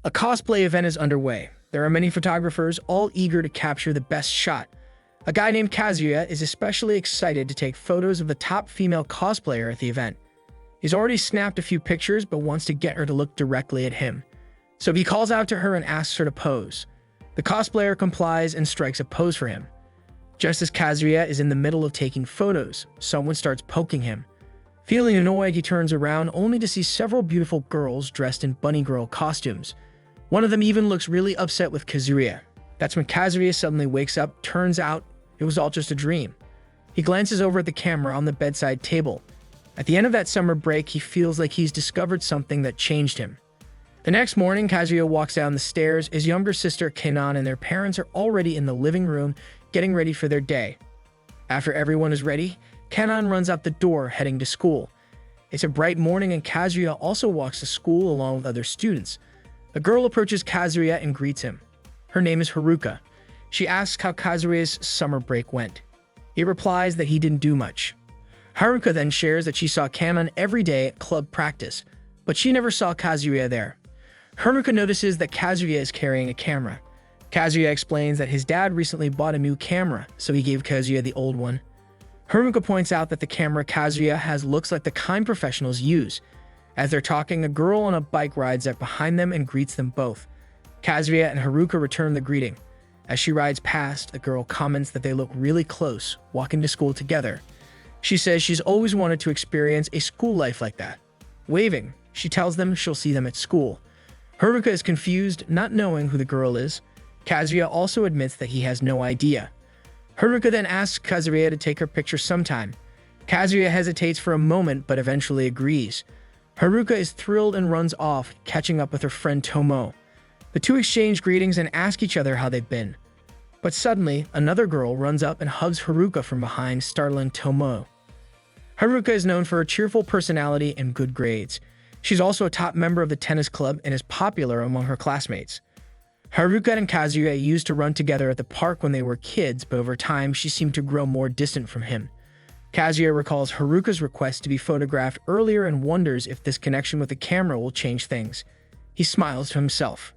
A cosplay event is underway. There are many photographers, all eager to capture the best shot. A guy named Kazuya is especially excited to take photos of the top female cosplayer at the event. He's already snapped a few pictures but wants to get her to look directly at him. So he calls out to her and asks her to pose. The cosplayer complies and strikes a pose for him. Just as Kazuya is in the middle of taking photos, someone starts poking him. Feeling annoyed, he turns around only to see several beautiful girls dressed in bunny girl costumes. One of them even looks really upset with Kazuya. That's when Kazuya suddenly wakes up. Turns out it was all just a dream. He glances over at the camera on the bedside table. At the end of that summer break, he feels like he's discovered something that changed him. The next morning, Kazuya walks down the stairs. His younger sister, Kano, and their parents are already in the living room getting ready for their day. After everyone is ready, Kano runs out the door, heading to school. It's a bright morning and Kazuya also walks to school along with other students. A girl approaches Kazuya and greets him. Her name is Haruka. She asks how Kazuya's summer break went. He replies that he didn't do much. Haruka then shares that she saw Kano every day at club practice, but she never saw Kazuya there. Haruka notices that Kazuya is carrying a camera. Kazuya explains that his dad recently bought a new camera, so he gave Kazuya the old one. Haruka points out that the camera Kazuya has looks like the kind professionals use. As they're talking, a girl on a bike rides up behind them and greets them both. Kazuya and Haruka return the greeting. As she rides past, the girl comments that they look really close, walking to school together. She says she's always wanted to experience a school life like that. Waving, she tells them she'll see them at school. Haruka is confused, not knowing who the girl is. Kazuya also admits that he has no idea. Haruka then asks Kazuya to take her picture sometime. Kazuya hesitates for a moment but eventually agrees. Haruka is thrilled and runs off, catching up with her friend Tomo. The two exchange greetings and ask each other how they've been. But suddenly, another girl runs up and hugs Haruka from behind, startling Tomo. Haruka is known for her cheerful personality and good grades. She's also a top member of the tennis club and is popular among her classmates. Haruka and Kazuya used to run together at the park when they were kids, but over time she seemed to grow more distant from him. Kazuya recalls Haruka's request to be photographed earlier and wonders if this connection with the camera will change things. He smiles to himself.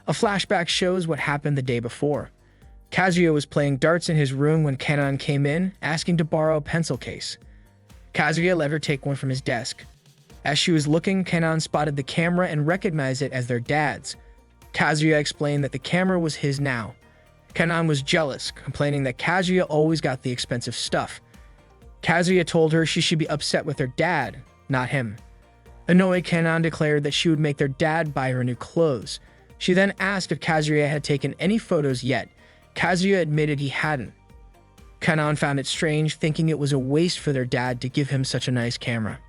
A flashback shows what happened the day before. Kazuya was playing darts in his room when Kano came in, asking to borrow a pencil case. Kazuya let her take one from his desk. As she was looking, Kano spotted the camera and recognized it as their dad's. Kazuya explained that the camera was his now. Kano was jealous, complaining that Kazuya always got the expensive stuff. Kazuya told her she should be upset with her dad, not him. Annoyed, Kano declared that she would make their dad buy her new clothes. She then asked if Kazuya had taken any photos yet. Kazuya admitted he hadn't. Kano found it strange, thinking it was a waste for their dad to give him such a nice camera.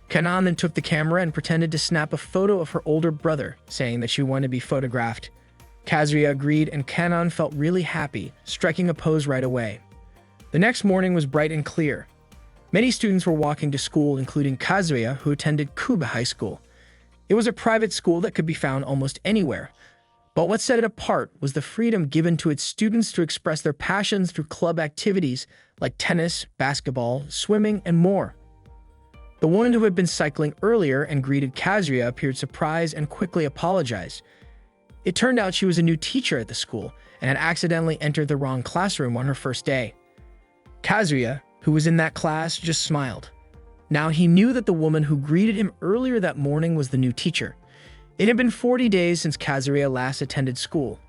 Kano then took the camera and pretended to snap a photo of her older brother, saying that she wanted to be photographed. Kazuya agreed and Kano felt really happy, striking a pose right away. The next morning was bright and clear. Many students were walking to school, including Kazuya, who attended Kuba High School. It was a private school that could be found almost anywhere. But what set it apart was the freedom given to its students to express their passions through club activities like tennis, basketball, swimming, and more. The woman who had been cycling earlier and greeted Kazuya appeared surprised and quickly apologized. It turned out she was a new teacher at the school and had accidentally entered the wrong classroom on her first day. Kazuya, who was in that class, just smiled. Now he knew that the woman who greeted him earlier that morning was the new teacher. It had been 40 days since Kazuya last attended school.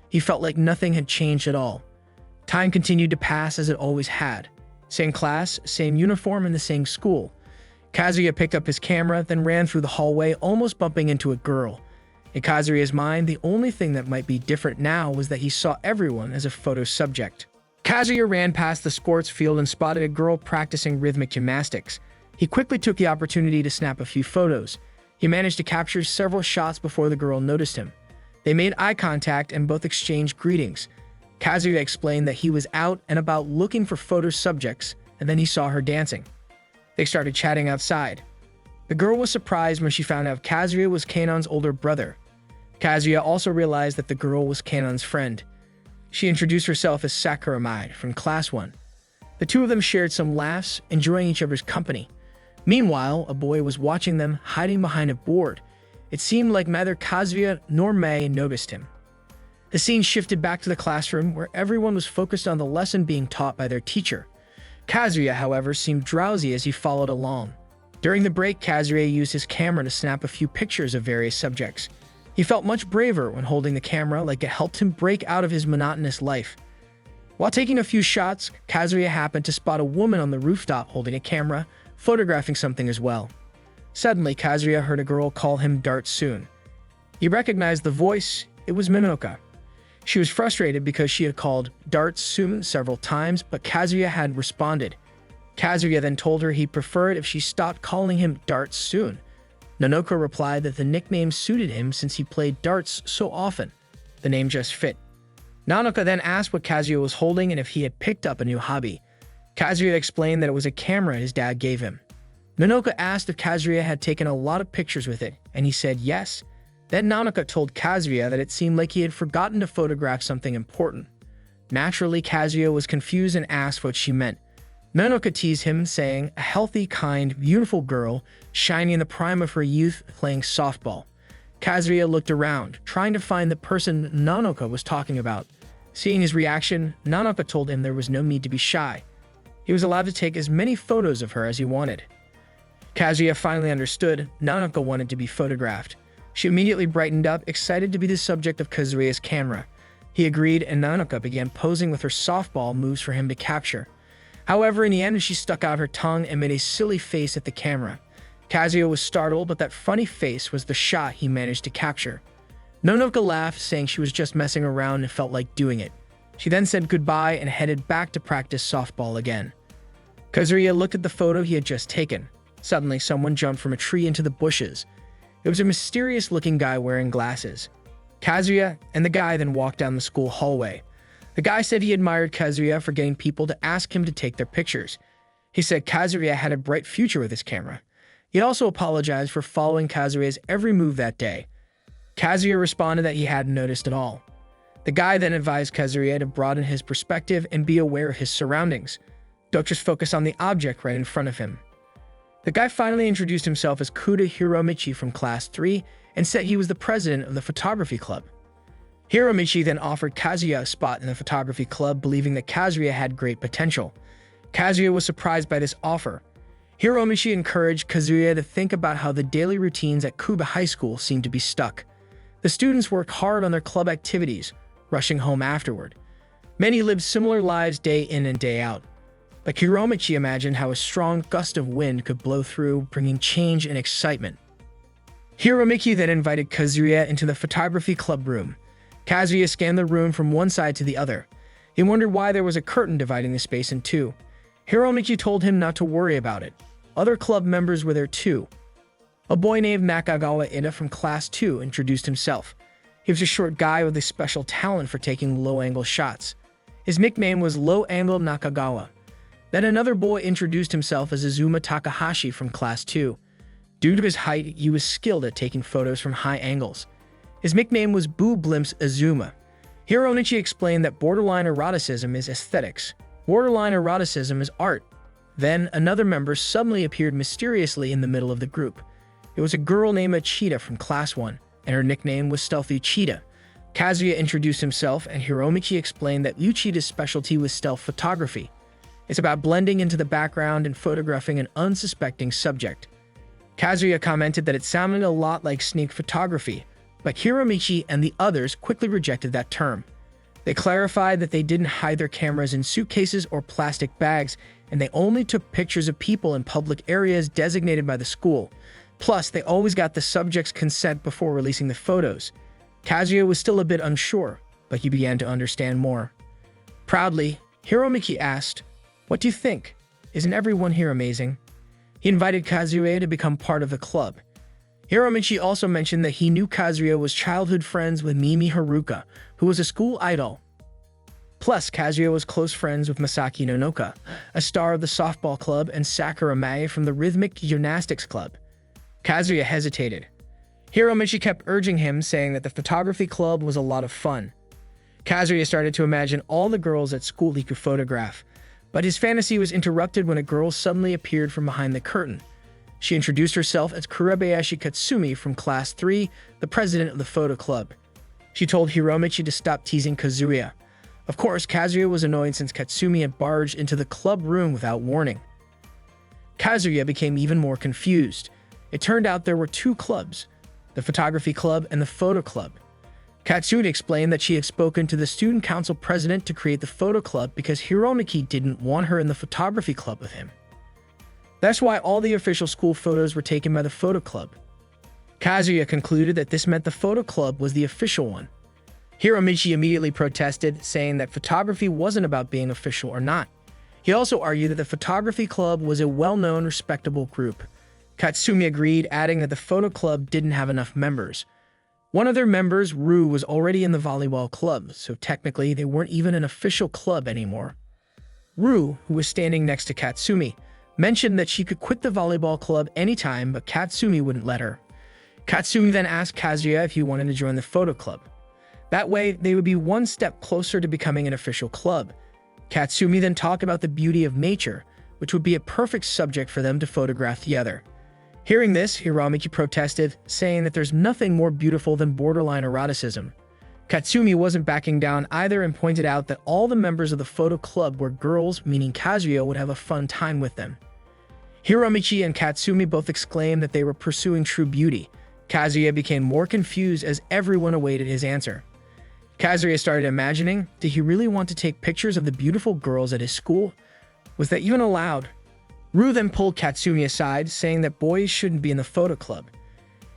He felt like nothing had changed at all. Time continued to pass as it always had. Same class, same uniform, and the same school. Kazuya picked up his camera, then ran through the hallway, almost bumping into a girl. In Kazuya's mind, the only thing that might be different now was that he saw everyone as a photo subject. Kazuya ran past the sports field and spotted a girl practicing rhythmic gymnastics. He quickly took the opportunity to snap a few photos. He managed to capture several shots before the girl noticed him. They made eye contact and both exchanged greetings. Kazuya explained that he was out and about looking for photo subjects, and then he saw her dancing. They started chatting outside. The girl was surprised when she found out Kazuya was Kano's older brother. Kazuya also realized that the girl was Kano's friend. She introduced herself as Sakuramai from Class 1. The two of them shared some laughs, enjoying each other's company. Meanwhile, a boy was watching them, hiding behind a board. It seemed like neither Kazuya nor Mei noticed him. The scene shifted back to the classroom, where everyone was focused on the lesson being taught by their teacher. Kazuya, however, seemed drowsy as he followed along. During the break, Kazuya used his camera to snap a few pictures of various subjects. He felt much braver when holding the camera, like it helped him break out of his monotonous life. While taking a few shots, Kazuya happened to spot a woman on the rooftop holding a camera, photographing something as well. Suddenly, Kazuya heard a girl call him Dart Soon. He recognized the voice. It was Minoka. She was frustrated because she had called Dart Soon several times, but Kazuya hadn't responded. Kazuya then told her he'd prefer it if she stopped calling him Dart Soon. Nanoka replied that the nickname suited him since he played darts so often. The name just fit. Nanoka then asked what Kazuya was holding and if he had picked up a new hobby. Kazuya explained that it was a camera his dad gave him. Nanoka asked if Kazuya had taken a lot of pictures with it, and he said yes. Then Nanoka told Kazuya that it seemed like he had forgotten to photograph something important. Naturally, Kazuya was confused and asked what she meant. Nanoka teased him, saying, a healthy, kind, beautiful girl, shining in the prime of her youth, playing softball. Kazuya looked around, trying to find the person Nanoka was talking about. Seeing his reaction, Nanoka told him there was no need to be shy. He was allowed to take as many photos of her as he wanted. Kazuya finally understood Nanoka wanted to be photographed. She immediately brightened up, excited to be the subject of Kazuya's camera. He agreed, and Nanoka began posing with her softball moves for him to capture. However, in the end, she stuck out her tongue and made a silly face at the camera. Kazuya was startled, but that funny face was the shot he managed to capture. Nanoka laughed, saying she was just messing around and felt like doing it. She then said goodbye and headed back to practice softball again. Kazuya looked at the photo he had just taken. Suddenly, someone jumped from a tree into the bushes. It was a mysterious-looking guy wearing glasses. Kazuya and the guy then walked down the school hallway. The guy said he admired Kazuya for getting people to ask him to take their pictures. He said Kazuya had a bright future with his camera. He also apologized for following Kazuya's every move that day. Kazuya responded that he hadn't noticed at all. The guy then advised Kazuya to broaden his perspective and be aware of his surroundings. Don't just focus on the object right in front of him. The guy finally introduced himself as Kuda Hiromichi from Class 3 and said he was the president of the photography club. Hiromichi then offered Kazuya a spot in the photography club, believing that Kazuya had great potential. Kazuya was surprised by this offer. Hiromichi encouraged Kazuya to think about how the daily routines at Kuba High School seemed to be stuck. The students worked hard on their club activities, rushing home afterward. Many lived similar lives day in and day out. But Hiromichi imagined how a strong gust of wind could blow through, bringing change and excitement. Hiromichi then invited Kazuya into the photography club room. Kazuya scanned the room from one side to the other. He wondered why there was a curtain dividing the space in two. Hiromichi told him not to worry about it. Other club members were there too. A boy named Nakagawa Ida from Class 2 introduced himself. He was a short guy with a special talent for taking low-angle shots. His nickname was Low-Angle Nakagawa. Then another boy introduced himself as Azuma Takahashi from Class 2. Due to his height, he was skilled at taking photos from high angles. His nickname was Boo Blimps Azuma. Hiromichi explained that borderline eroticism is aesthetics. Borderline eroticism is art. Then, another member suddenly appeared mysteriously in the middle of the group. It was a girl named Achita from Class 1, and her nickname was Stealthy Cheetah. Kazuya introduced himself, and Hiromichi explained that Uchita's specialty was stealth photography. It's about blending into the background and photographing an unsuspecting subject. Kazuya commented that it sounded a lot like sneak photography, but Hiromichi and the others quickly rejected that term. They clarified that they didn't hide their cameras in suitcases or plastic bags, and they only took pictures of people in public areas designated by the school. Plus, they always got the subject's consent before releasing the photos. Kazuya was still a bit unsure, but he began to understand more. Proudly, Hiromichi asked, "What do you think? Isn't everyone here amazing?" He invited Kazuya to become part of the club. Hiromichi also mentioned that he knew Kazuya was childhood friends with Mimi Haruka, who was a school idol. Plus, Kazuya was close friends with Masaki Nonoka, a star of the softball club, and Sakura Mae from the rhythmic gymnastics club. Kazuya hesitated. Hiromichi kept urging him, saying that the photography club was a lot of fun. Kazuya started to imagine all the girls at school he could photograph, but his fantasy was interrupted when a girl suddenly appeared from behind the curtain. She introduced herself as Kurebayashi Katsumi from Class 3, the president of the photo club. She told Hiromichi to stop teasing Kazuya. Of course, Kazuya was annoyed since Katsumi had barged into the club room without warning. Kazuya became even more confused. It turned out there were two clubs, the photography club and the photo club. Katsumi explained that she had spoken to the student council president to create the photo club because Hiromichi didn't want her in the photography club with him. That's why all the official school photos were taken by the photo club. Kazuya concluded that this meant the photo club was the official one. Hiromichi immediately protested, saying that photography wasn't about being official or not. He also argued that the photography club was a well-known, respectable group. Katsumi agreed, adding that the photo club didn't have enough members. One of their members, Ryu, was already in the volleyball club, so technically they weren't even an official club anymore. Ryu, who was standing next to Katsumi, mentioned that she could quit the volleyball club anytime, but Katsumi wouldn't let her. Katsumi then asked Kazuya if he wanted to join the photo club. That way, they would be one step closer to becoming an official club. Katsumi then talked about the beauty of nature, which would be a perfect subject for them to photograph together. Hearing this, Hiromichi protested, saying that there's nothing more beautiful than borderline eroticism. Katsumi wasn't backing down either and pointed out that all the members of the photo club were girls, meaning Kazuya would have a fun time with them. Hiromichi and Katsumi both exclaimed that they were pursuing true beauty. Kazuya became more confused as everyone awaited his answer. Kazuya started imagining, did he really want to take pictures of the beautiful girls at his school? Was that even allowed? Ryu then pulled Katsumi aside, saying that boys shouldn't be in the photo club.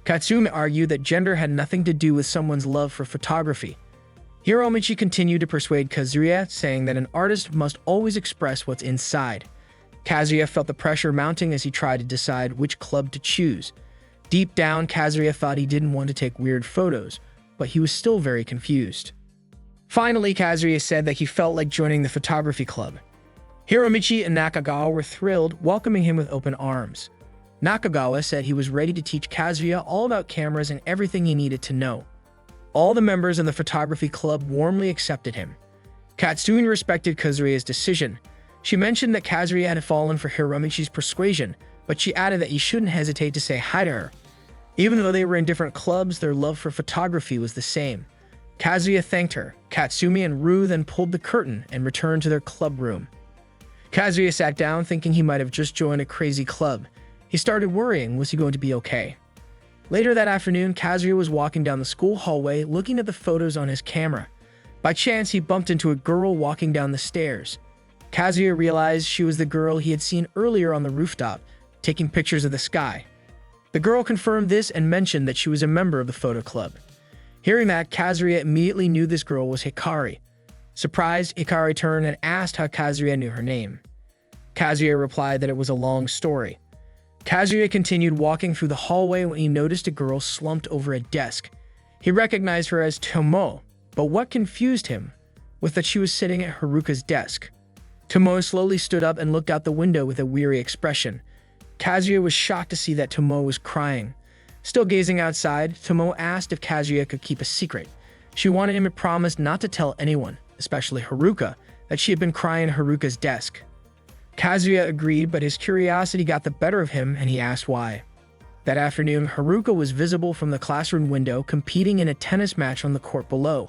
Katsumi argued that gender had nothing to do with someone's love for photography. Hiromichi continued to persuade Kazuya, saying that an artist must always express what's inside. Kazuya felt the pressure mounting as he tried to decide which club to choose. Deep down, Kazuya thought he didn't want to take weird photos, but he was still very confused. Finally, Kazuya said that he felt like joining the photography club. Hiromichi and Nakagawa were thrilled, welcoming him with open arms. Nakagawa said he was ready to teach Kazuya all about cameras and everything he needed to know. All the members of the photography club warmly accepted him. Katsumi respected Kazuya's decision. She mentioned that Kazuya had fallen for Hiromichi's persuasion, but she added that he shouldn't hesitate to say hi to her. Even though they were in different clubs, their love for photography was the same. Kazuya thanked her. Katsumi and Ryu then pulled the curtain and returned to their club room. Kazuya sat down thinking he might have just joined a crazy club. He started worrying, was he going to be okay? Later that afternoon, Kazuya was walking down the school hallway looking at the photos on his camera. By chance, he bumped into a girl walking down the stairs. Kazuya realized she was the girl he had seen earlier on the rooftop, taking pictures of the sky. The girl confirmed this and mentioned that she was a member of the photo club. Hearing that, Kazuya immediately knew this girl was Hikari. Surprised, Hikari turned and asked how Kazuya knew her name. Kazuya replied that it was a long story. Kazuya continued walking through the hallway when he noticed a girl slumped over a desk. He recognized her as Tomo, but what confused him was that she was sitting at Haruka's desk. Tomo slowly stood up and looked out the window with a weary expression. Kazuya was shocked to see that Tomo was crying. Still gazing outside, Tomo asked if Kazuya could keep a secret. She wanted him to promise not to tell anyone, especially Haruka, that she had been crying at Haruka's desk. Kazuya agreed, but his curiosity got the better of him and he asked why. That afternoon, Haruka was visible from the classroom window competing in a tennis match on the court below.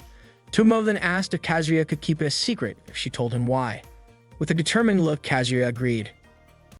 Tomo then asked if Kazuya could keep it a secret if she told him why. With a determined look, Kazuya agreed.